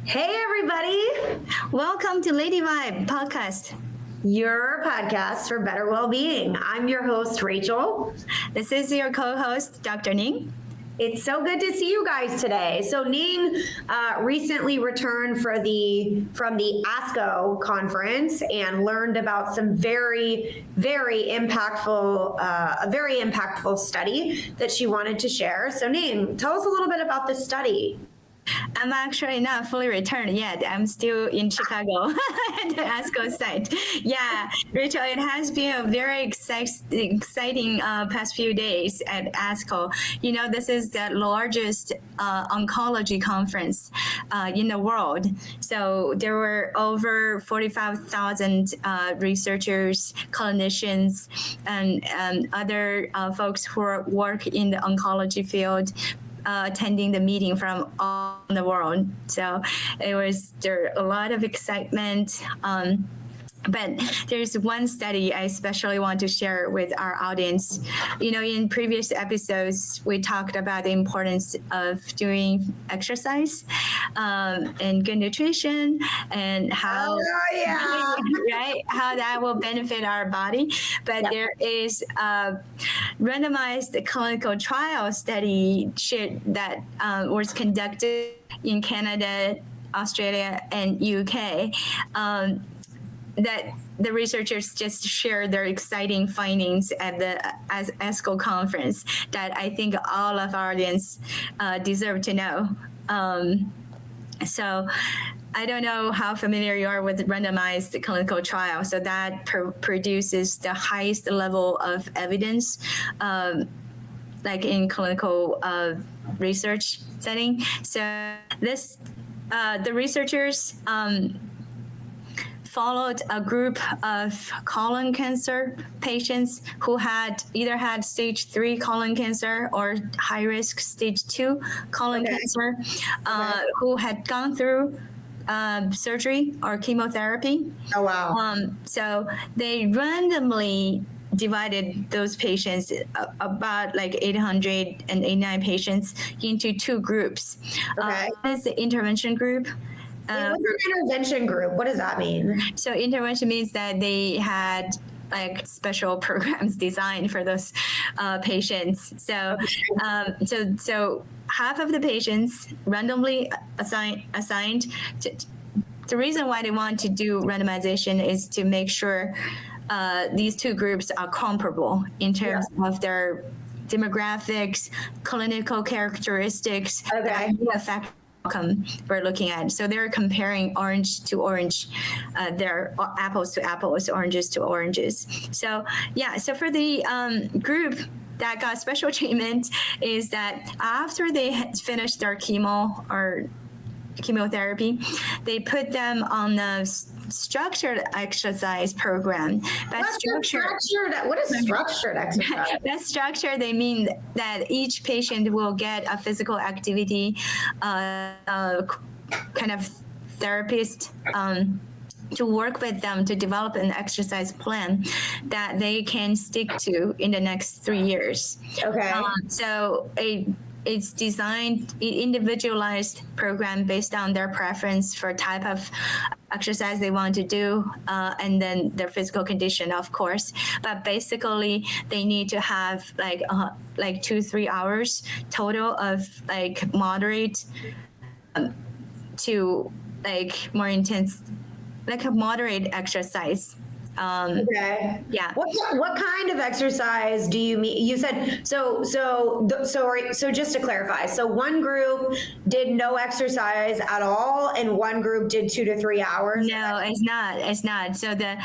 Hey, everybody. Welcome to Lady Vibe Podcast. Your podcast for better well-being. I'm your host, Rachel. This is your co-host, Dr. Ning. It's so good to see you guys today. So Ning recently returned from the ASCO conference and learned about some very impactful study that she wanted to share. So Ning, tell us a little bit about this study. I'm actually not fully returned yet. I'm still in Chicago at the ASCO site. Yeah, Rachel, it has been a very exciting past few days at ASCO. You know, this is the largest oncology conference in the world. So there were over 45,000 researchers, clinicians, and other folks who work in the oncology field attending the meeting from all the world. So there a lot of excitement. But there's one study I especially want to share with our audience. You know, in previous episodes, we talked about the importance of doing exercise and good nutrition and how, right, how that will benefit our body. But there is a randomized clinical trial study that was conducted in Canada, Australia, and UK. That the researchers just shared their exciting findings at the ASCO conference that I think all of our audience deserve to know. So I don't know how familiar you are with randomized clinical trial. So that produces the highest level of evidence, like in clinical research setting. So the researchers followed a group of colon cancer patients who had either had stage 3 colon cancer or high risk stage 2 colon cancer, who had gone through surgery or chemotherapy. Oh, wow. So they randomly divided those patients, about like 889 patients, into two groups. One is the intervention group. What's an intervention group? What does that mean? So intervention means that they had like special programs designed for those patients. So, so half of the patients randomly assigned. The reason why they want to do randomization is to make sure these two groups are comparable in terms of their demographics, clinical characteristics that affect outcome we're looking at. So they're comparing orange to orange, they're apples to apples, oranges to oranges. So so for the group that got special treatment is that after they had finished their chemotherapy, they put them on a structured exercise program. What is structured exercise? That's structured. They mean that each patient will get a physical activity kind of therapist to work with them to develop an exercise plan that they can stick to in the next 3 years. So it's designed, individualized program based on their preference for type of exercise they want to do, and then their physical condition, of course. But basically, they need to have like 2-3 hours total of like moderate to like more intense, like a moderate exercise. What kind of exercise do you mean? You said so just to clarify, so one group did no exercise at all and one group did 2 to 3 hours? No, it's not. So the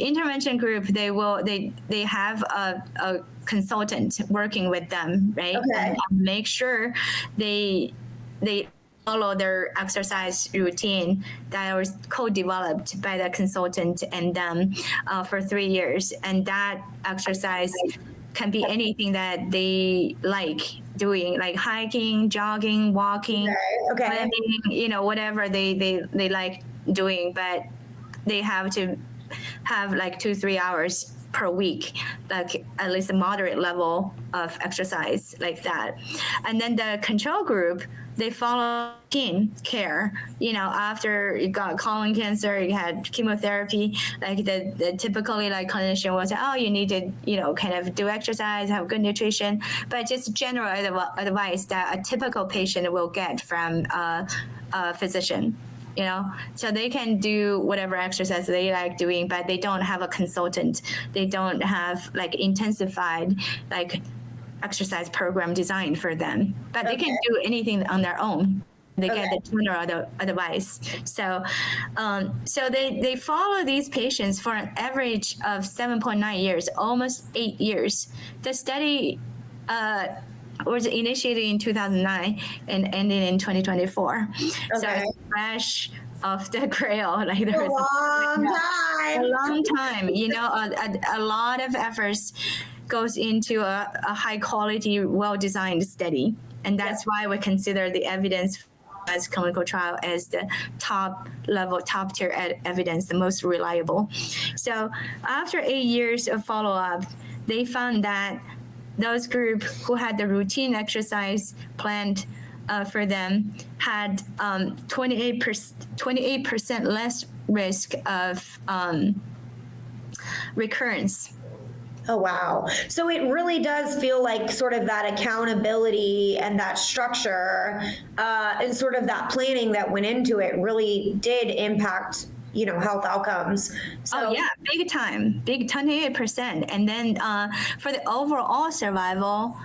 intervention group, they have a consultant working with them, right? And make sure they follow their exercise routine that was co-developed by the consultant and them for 3 years. And that exercise can be anything that they like doing, like hiking, jogging, walking, swimming, whatever they like doing. But they have to have like 2-3 hours per week, like at least a moderate level of exercise like that. And then the control group they follow routine care. After you got colon cancer, you had chemotherapy, like the typically like clinician will say, oh, you need to, kind of do exercise, have good nutrition, but just general advice that a typical patient will get from a physician. So they can do whatever exercise they like doing, but they don't have a consultant. They don't have like intensified like exercise program designed for them, but they can do anything on their own. They get the general advice. So they follow these patients for an average of 7.9 years, almost 8 years. The study was initiated in 2009 and ended in 2024. So it's fresh off the grail. Like a long time. A lot of efforts goes into a high quality, well-designed study. And that's why we consider the evidence as clinical trial as the top tier evidence, the most reliable. So after 8 years of follow-up, they found that those group who had the routine exercise planned for them had 28% less risk of recurrence. Oh, wow. So it really does feel like sort of that accountability and that structure and sort of that planning that went into it really did impact health outcomes. So, big time, big 28%. And then for the overall survival,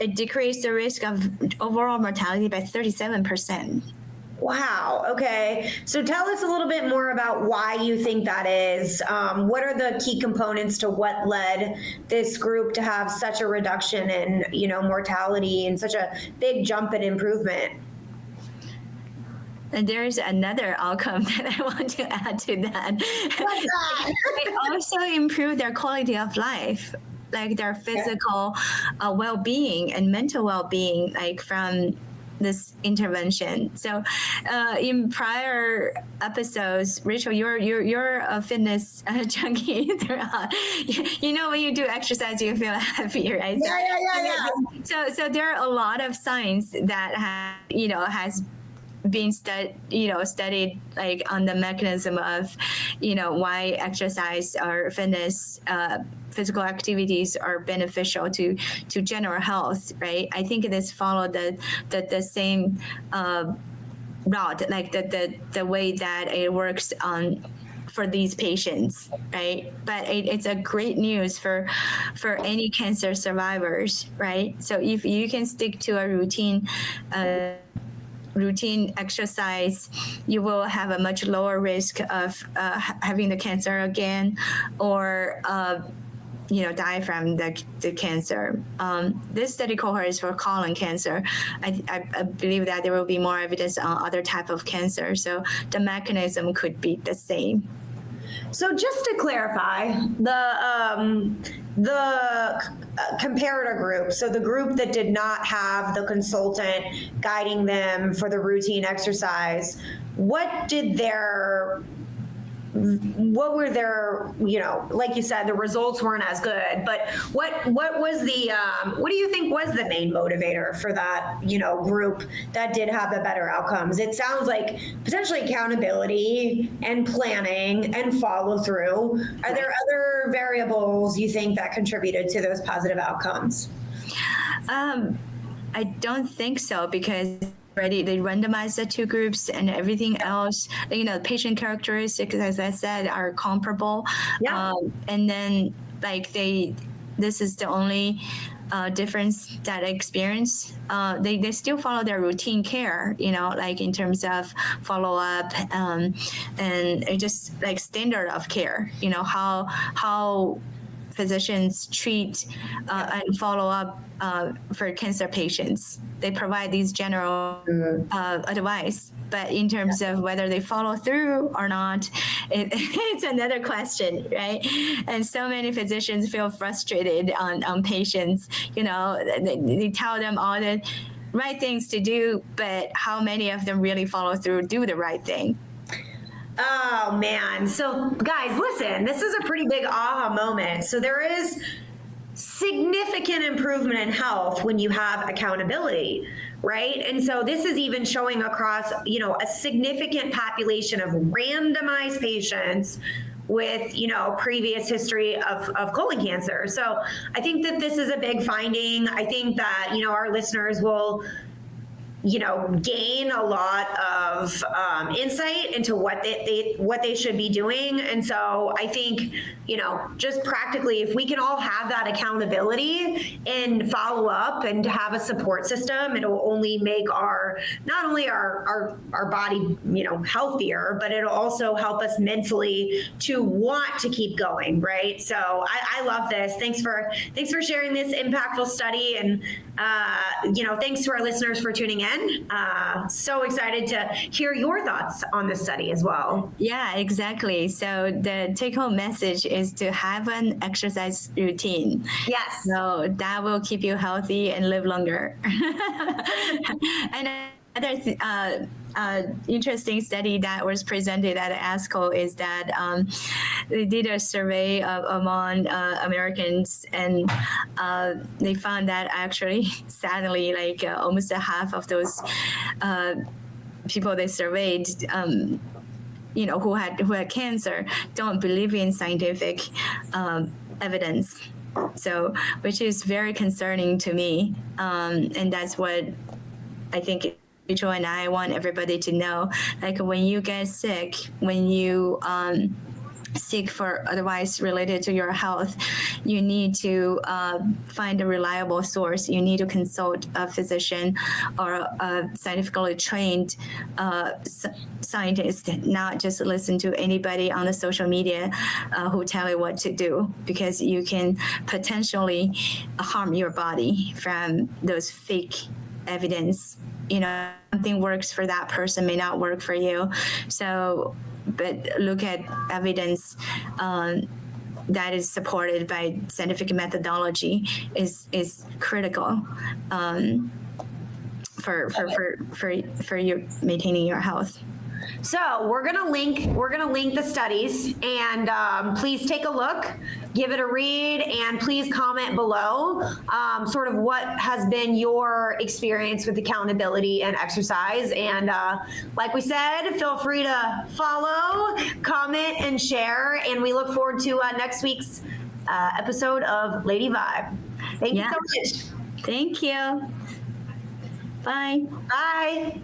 it decreased the risk of overall mortality by 37%. Wow. Okay. So tell us a little bit more about why you think that is. What are the key components to what led this group to have such a reduction in, mortality and such a big jump in improvement? And there's another outcome that I want to add to that. What's that? They also improve their quality of life, like their physical well-being and mental well-being, like from this intervention. So in prior episodes, Rachel, you're a fitness junkie throughout. When you do exercise, you feel happy, right? Yeah. So there are a lot of signs that has been studied like on the mechanism of why exercise or fitness physical activities are beneficial to general health, right? I think this followed the same route, like the way that it works on for these patients, right? But it's a great news for any cancer survivors, right? So if you can stick to a routine exercise, you will have a much lower risk of having the cancer again, or die from the cancer. This study cohort is for colon cancer. I believe that there will be more evidence on other type of cancer, so the mechanism could be the same. So just to clarify, the comparator group, so the group that did not have the consultant guiding them for the routine exercise, what were their, like you said, the results weren't as good, but what was the, what do you think was the main motivator for that, group that did have the better outcomes? It sounds like potentially accountability and planning and follow through. Are there other variables you think that contributed to those positive outcomes? I don't think so, because already they randomized the two groups, and everything else, patient characteristics, as I said, are comparable. And then this is the only difference that I experienced. They still follow their routine care, like in terms of follow-up, and it just like standard of care, how physicians treat and follow up for cancer patients. They provide these general advice, but in terms of whether they follow through or not, it's another question, right? And so many physicians feel frustrated on patients. They tell them all the right things to do, but how many of them really follow through, do the right thing? Oh man. So guys, listen, this is a pretty big aha moment. So there is significant improvement in health when you have accountability, right? And so this is even showing across, a significant population of randomized patients with, previous history of colon cancer. So I think that this is a big finding. I think that, our listeners will, gain a lot of insight into what they should be doing. And so I think, just practically, if we can all have that accountability and follow up and have a support system, it'll only make not only our body, healthier, but it'll also help us mentally to want to keep going, right? So I love this. Thanks for sharing this impactful study, and thanks to our listeners for tuning in. So excited to hear your thoughts on this study as well. Yeah, exactly. So the take-home message is to have an exercise routine. Yes. So that will keep you healthy and live longer. And another interesting study that was presented at ASCO is that they did a survey among Americans, and they found that actually, sadly, like almost a half of those people they surveyed, who had cancer, don't believe in scientific evidence. So, which is very concerning to me, and that's what I think Rachel and I want everybody to know. Like, when you get sick, when you seek for advice related to your health, you need to find a reliable source. You need to consult a physician or a scientifically trained scientist, not just listen to anybody on the social media who tell you what to do, because you can potentially harm your body from those fake evidence. Something works for that person may not work for you. So, but look at evidence that is supported by scientific methodology is critical for your maintaining your health. So we're gonna link the studies, and please take a look, give it a read, and please comment below sort of what has been your experience with accountability and exercise. And like we said, feel free to follow, comment, and share. And we look forward to next week's episode of Lady Vibe. Thank you so much. Thank you. Bye. Bye.